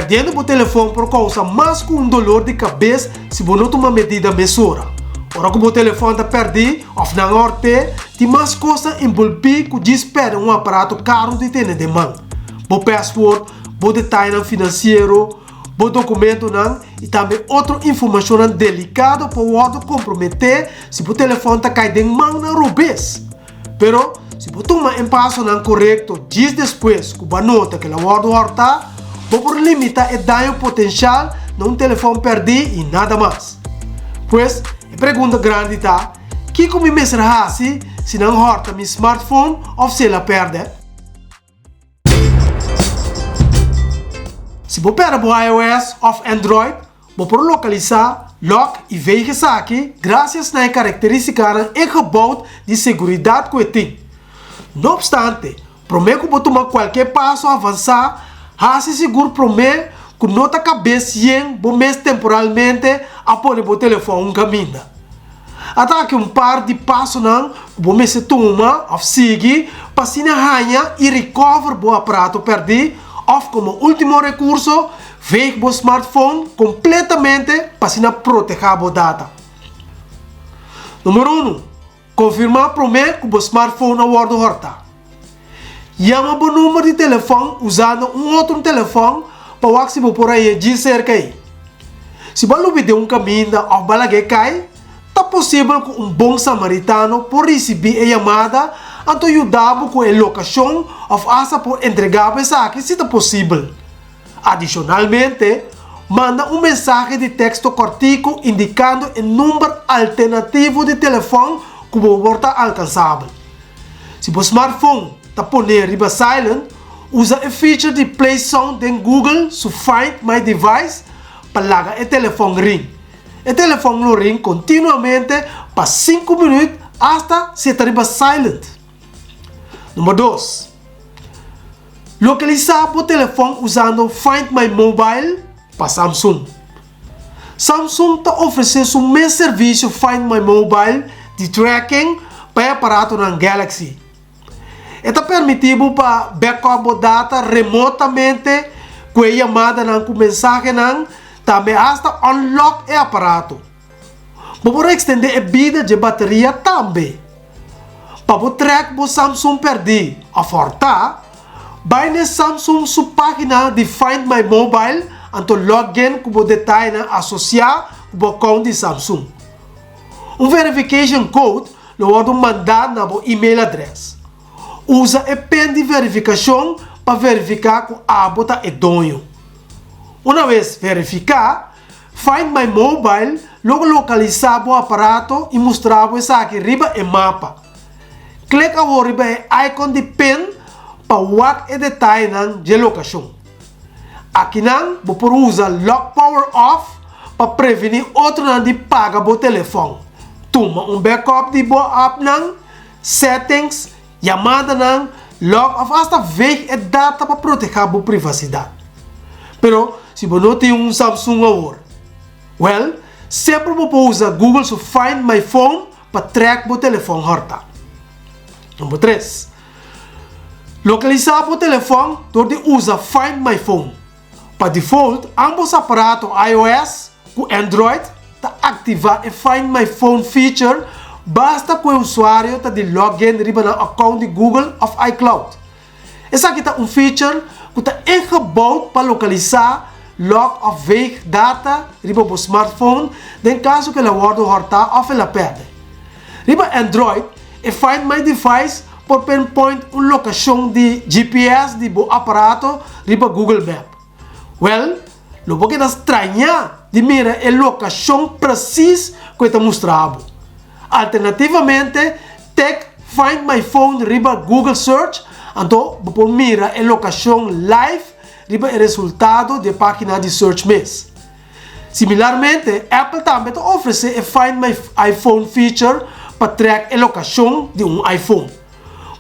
perdendo o telefone por causa mais com dolor de cabeça se você não toma medida mesura. Ora que o telefone está perdido, ou não orte, tem mais coisa envolvida que espera aparato caro de ter de mão. O password, o detalhe financeiro, o documento não, e também outra informação delicada pode comprometer se o telefone está caindo em mão na rubês. Pero, se você toma um passo não correto, dias depois que você nota que a guarda horta, por limitar o dano potencial de telefone perdido e nada mais. Pois, a pergunta grande está, que como me será assim se não horta meu smartphone ou se ela perde? Se você perde o iOS ou Android, você pode localizar, lock e ver isso aqui graças a características e gebouw de segurança que tem. Não obstante, prometo que você tomar qualquer passo a avançar, se seguro prometo que não está cabeça temporalmente a pôr o telefone caminho. Até que par de passos não, você se toma ou segue para se arranhar e recover o aparato perdido, ou como último recurso, ver o smartphone completamente para se proteger a data. Número 1. Confirmar prometo que o smartphone é guarda horta. Chama o número de telefone usando outro telefone para que você por aí de cerca aí. Se você pediu caminho ou balague cai, é possível que bom samaritano por receber a chamada e ajudar com a locação ou asa por entregar a aqui se é possível. Adicionalmente, manda mensagem de texto cortico indicando o número alternativo de telefone que você está alcançável. Se o smartphone está poner riba silent, usa a feature de Play Sound em Google to Find My Device para largar o telefone ring. O telefone no ring continuamente para 5 minutos até se riba silent. Número 2. Localizar o telefone usando Find My Mobile para Samsung. Samsung está oferecendo o mesmo serviço Find My Mobile de tracking para aparato na Galaxy. Está permitido para backup data remotamente com a chamada com mensagem também hasta unlock o aparato. Para extender a vida de bateria também. Para track o Samsung perdido a fortar, vai na Samsung sua página de Find My Mobile e login com o detalhe associado com o conta de Samsung. Verification code lo mandado na e-mail address. Usa a PIN de verificação para verificar que a bota é dono. Uma vez verificar, Find My Mobile logo localizar o aparato e mostrar essa aqui riba e mapa. Clica o riba o icon de PIN para ver o detalhe de locação. Aqui você pode usar Lock Power Off para prevenir outro de paga o telefone. Toma backup de boa app settings, chamada log off hasta ver a data para proteger a privacidade. Pero se você não tem Samsung agora, sempre você pode usar Google to Find My Phone para track o telefone horta. Número 3. Localizar o telefone onde usa Find My Phone. Para default, ambos aparatos iOS e Android ativar a Find My Phone feature basta que o usuário de login riba na account de Google ou iCloud. Essa aqui é feature que está engebouwd para localizar log of veeg data riba o smartphone em caso que ela guarda horta ou ela perde. Riba Android, a Find My Device por pinpoint uma locação de GPS de o aparato riba Google Map. Lo que é estranho de mirar a locação precisa que está mostrado. Alternativamente, tag Find My Phone riba Google Search, então você mira a locação live riba o resultado da página de search mesmo. Similarmente, Apple também oferece a Find My iPhone feature para track a locação de iPhone.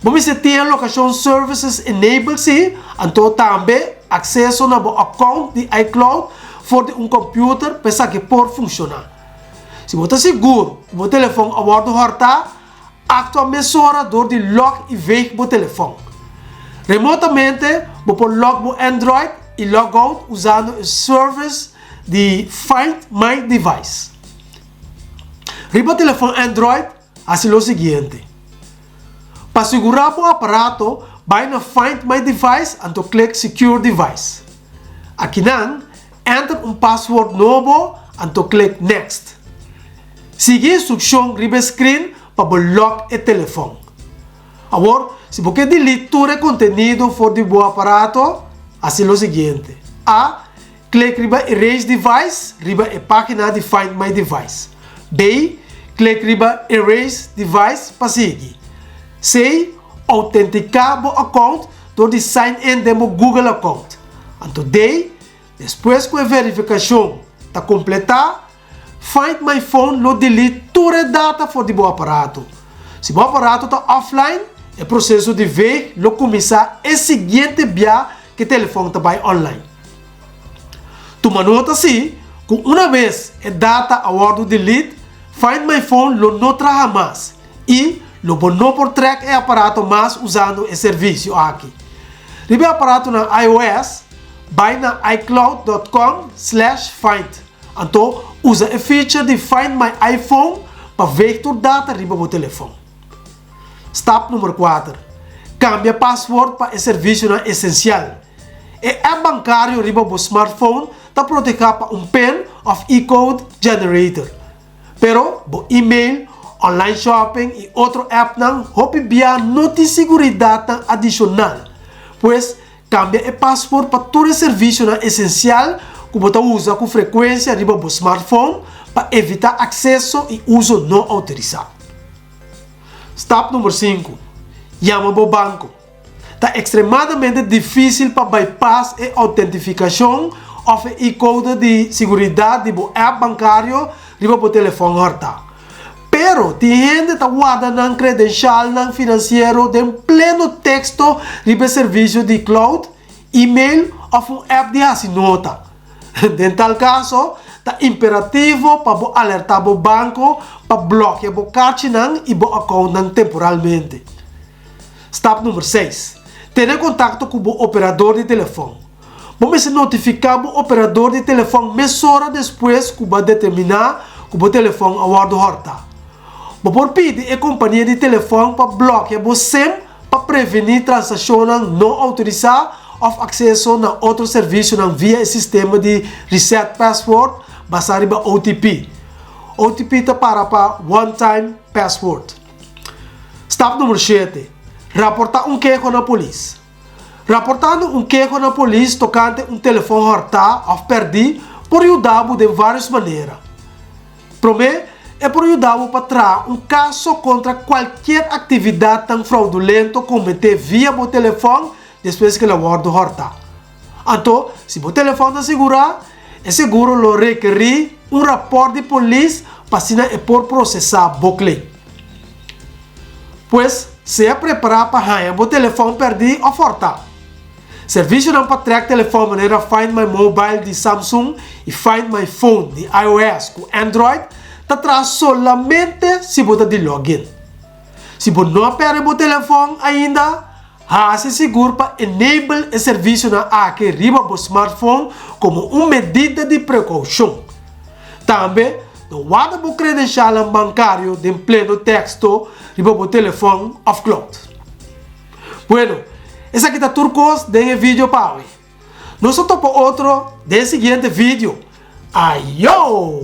Você tem a locação services enabled sim, então também acesso na account de iCloud for computer para que pode funcionar. Se você está seguro que o telefone a bordo horta, actua mesurador de lock e veio o telefone. Remotamente, você pode lock o Android e logout usando o service de Find My Device. Riba telefone Android, assim o seguinte. Para segurar o aparato, vai na Find My Device e clique Secure Device. Aqui não, enter password novo e clique Next. Siga a instrução riba screen para bloquear o telefone. Agora, se você delete todo o conteúdo fora do aparato, assim o seguinte. A. Clique riba Erase Device, riba a página de Find My Device. B. Clique riba Erase Device para seguir. C. Autenticar o account door de sign in do Google account. Então D. Depois que a verificação está completada, Find My Phone no delete toda a data fora do aparato. Se o aparato está offline, o processo de ver lo começar é seguinte via que o telefone está online. Toma nota assim, que uma vez a data a ordem delete, Find My Phone lo não traga mais e lo não por track o aparato mais usando o serviço aqui. Ribe o aparato na iOS, vai na iCloud.com/find. Então, usa a feature de Find My iPhone para ver toda data riba o telefone. Step número 4. Cambia password para o serviço na essencial. É bancário riba o smartphone está protegido para PIN of e-code generator. Pero, o email, online shopping e outro app não houve via noti seguridade adicional. Pois, cambia o password para todo o serviço na essencial que você usa com frequência riba o smartphone para evitar acesso e uso não autorizado. Step número 5. Llama o banco. Está extremadamente difícil para bypass a autentificação ou o código de segurança do app bancário riba o telefone horta. Pero, tem gente que está guardando credencial financeiro de pleno texto riba serviço de cloud, email ou app de assinota. Em tal caso, está imperativo para alertar o banco para bloquear o cartão e o account temporalmente. Step número 6. Tenha contato com o operador de telefone. Vamos notificar o operador de telefone meia hora depois que vai determinar que o telefone a guarda horta. Vamos pedir a companhia de telefone para bloquear o SIM para prevenir transações não autorizadas ou acesso a outro serviço via o sistema de reset password basado em OTP. OTP está para one time password. Step número 7. Raportar queixa na polícia. Raportando queixa na polícia tocante telefone horta ou perdido por ajudar de várias maneiras. Primeiro, é por ajudar para trazer caso contra qualquer atividade tão fraudulenta cometida via o telefone depois que a guarda horta. Então, se o telefone está seguro, é seguro lo requerir rapport de polícia para por processar o cliente. Pois, se é preparar para ganhar o telefone perdido ou furtado. Serviço não para track telefone maneira Find My Mobile de Samsung e Find My Phone de iOS com Android está traz somente se você de login. Se você não perde o telefone ainda, se seguro para enable o serviço na aqui riba do smartphone como uma medida de precaução. Também, não guarda o credencial bancário de pleno texto riba do telefone off cloud. Bueno, esse aqui está turcos de vídeo para hoje. Nós topo outro de seguinte vídeo. Ayo!